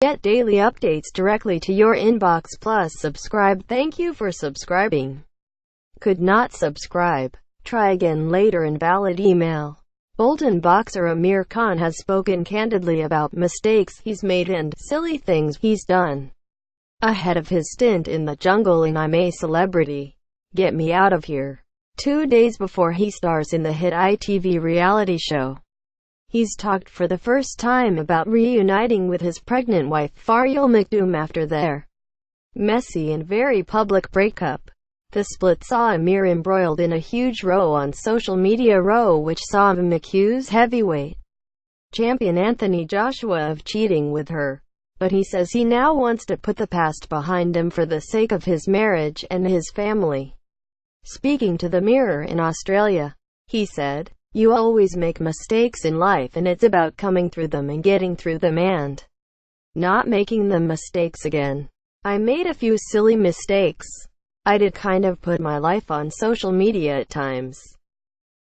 Get daily updates directly to your inbox. Plus subscribe. Thank you for subscribing. Could not subscribe. Try again later. Invalid email. Bolton boxer Amir Khan has spoken candidly about mistakes he's made and silly things he's done ahead of his stint in the jungle in I'm a Celebrity, Get Me Out of Here, 2 days before he stars in the hit ITV reality show. He's talked for the first time about reuniting with his pregnant wife Faryal Maktoum after their messy and very public breakup. The split saw Amir embroiled in a huge row on social media, which saw him accuse heavyweight champion Anthony Joshua of cheating with her. But he says he now wants to put the past behind him for the sake of his marriage and his family. Speaking to The Mirror in Australia, he said, "You always make mistakes in life, and it's about coming through them and getting through them and not making the mistakes again. I made a few silly mistakes. I did kind of put my life on social media at times.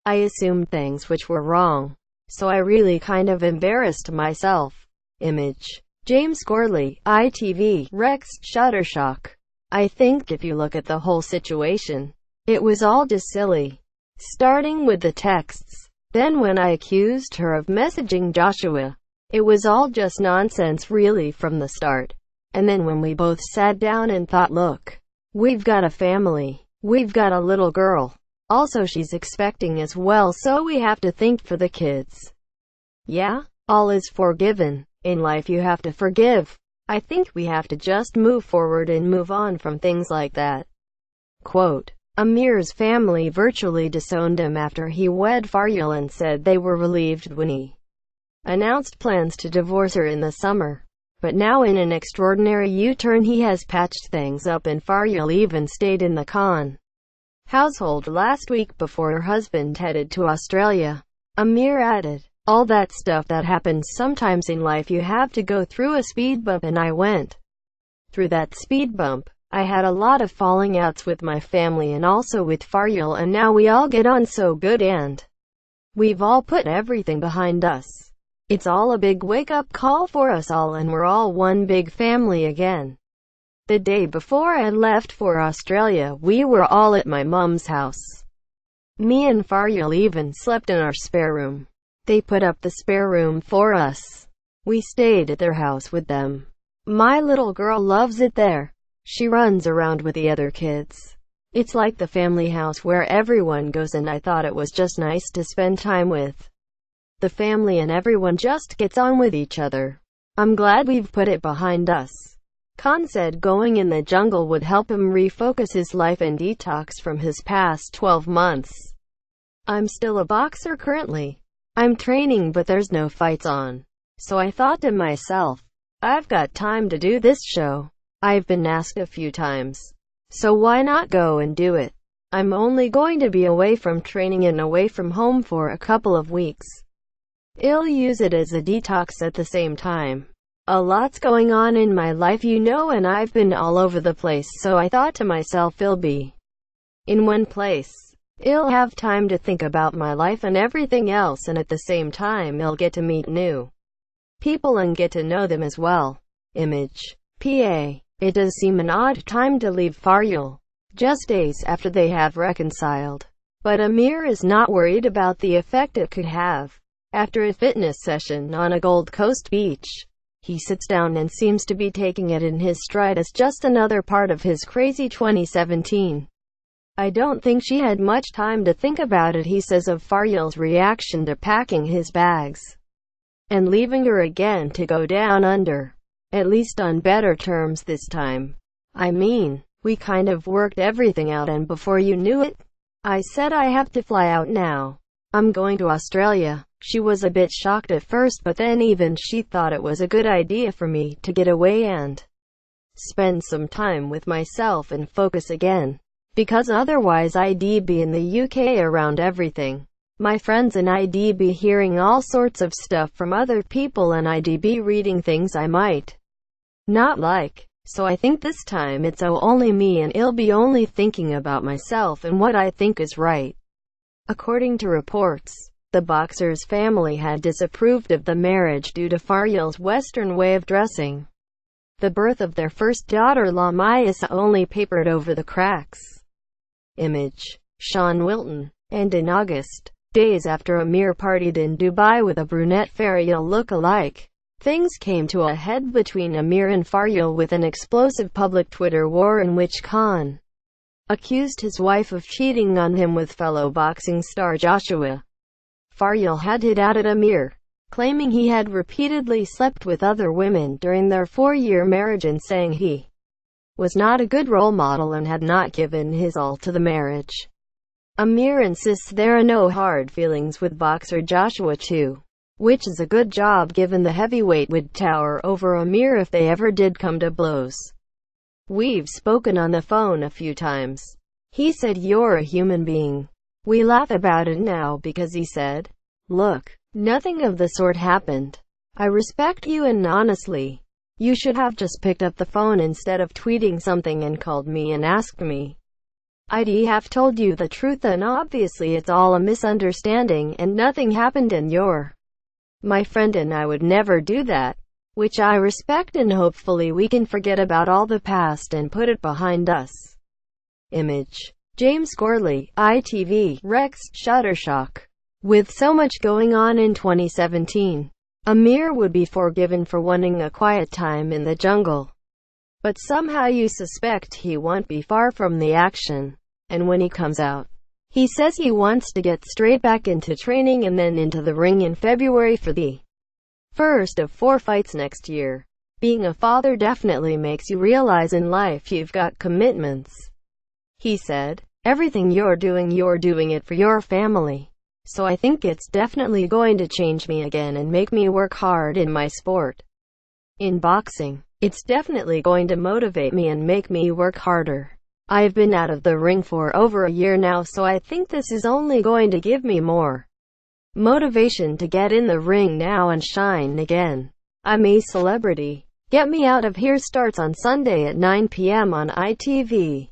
I assumed things which were wrong. So I really kind of embarrassed myself." Image. James Corley, ITV, Rex, Shuttershock. "I think if you look at the whole situation, it was all just silly. Starting with the texts. Then when I accused her of messaging Joshua, it was all just nonsense really from the start. And then when we both sat down and thought, look, we've got a family. We've got a little girl. Also she's expecting as well, so we have to think for the kids. Yeah, all is forgiven. In life you have to forgive. I think we have to just move forward and move on from things like that." Quote. Amir's family virtually disowned him after he wed Faryal and said they were relieved when he announced plans to divorce her in the summer. But now in an extraordinary U-turn he has patched things up, and Faryal even stayed in the Khan household last week before her husband headed to Australia. Amir added, "All that stuff that happens sometimes in life, you have to go through a speed bump, and I went through that speed bump. I had a lot of falling outs with my family and also with Faryal, and now we all get on so good and we've all put everything behind us. It's all a big wake-up call for us all, and we're all one big family again." The day before I left for Australia, we were all at my mum's house. Me and Faryal even slept in our spare room. They put up the spare room for us. We stayed at their house with them. My little girl loves it there. She runs around with the other kids. It's like the family house where everyone goes, and I thought it was just nice to spend time with the family, and everyone just gets on with each other. I'm glad we've put it behind us. Khan said going in the jungle would help him refocus his life and detox from his past 12 months. "I'm still a boxer currently. I'm training, but there's no fights on. So I thought to myself, I've got time to do this show. I've been asked a few times. So why not go and do it? I'm only going to be away from training and away from home for a couple of weeks. I'll use it as a detox at the same time. A lot's going on in my life, and I've been all over the place, so I thought to myself, I'll be in one place. I'll have time to think about my life and everything else, and at the same time I'll get to meet new people and get to know them as well." Image. PA. It does seem an odd time to leave Faryal, just days after they have reconciled. But Amir is not worried about the effect it could have. After a fitness session on a Gold Coast beach, he sits down and seems to be taking it in his stride as just another part of his crazy 2017. "I don't think she had much time to think about it," he says of Faryal's reaction to packing his bags and leaving her again to go down under. "At least on better terms this time. I mean, we kind of worked everything out, and before you knew it, I said I have to fly out now. I'm going to Australia." She was a bit shocked at first, but then even she thought it was a good idea for me to get away and spend some time with myself and focus again. Because otherwise I'd be in the UK around everything. My friends, and I'd be hearing all sorts of stuff from other people, and I'd be reading things I might not like. So I think this time it's only me, and I'll be only thinking about myself and what I think is right. According to reports, The boxer's family had disapproved of the marriage due to Faryal's Western way of dressing. The birth of their first daughter Lamisa only papered over the cracks. Image: Sean Wilton. And in August, days after Amir partied in Dubai with a brunette Faryal look-alike, things came to a head between Amir and Faryal with an explosive public Twitter war in which Khan accused his wife of cheating on him with fellow boxing star Joshua. Faryal had hit out at Amir, claiming he had repeatedly slept with other women during their 4-year marriage and saying he was not a good role model and had not given his all to the marriage. Amir insists there are no hard feelings with boxer Joshua too, which is a good job given the heavyweight would tower over Amir if they ever did come to blows. "We've spoken on the phone a few times. He said you're a human being. We laugh about it now because he said, look, nothing of the sort happened. I respect you and honestly, you should have just picked up the phone instead of tweeting something and called me and asked me. I'd have told you the truth and obviously it's all a misunderstanding and nothing happened and you're my friend and I would never do that, which I respect and hopefully we can forget about all the past and put it behind us." Image: James Corley, ITV, Rex, Shuttershock. With so much going on in 2017, Amir would be forgiven for wanting a quiet time in the jungle. But somehow you suspect he won't be far from the action. And when he comes out, he says he wants to get straight back into training and then into the ring in February for the first of 4 fights next year. "Being a father definitely makes you realize in life you've got commitments," he said. "Everything you're doing it for your family. So I think it's definitely going to change me again and make me work hard in my sport. In boxing, it's definitely going to motivate me and make me work harder. I've been out of the ring for over a year now, so I think this is only going to give me more motivation to get in the ring now and shine again. I'm a celebrity. Get Me Out of Here starts on Sunday at 9 p.m. on ITV.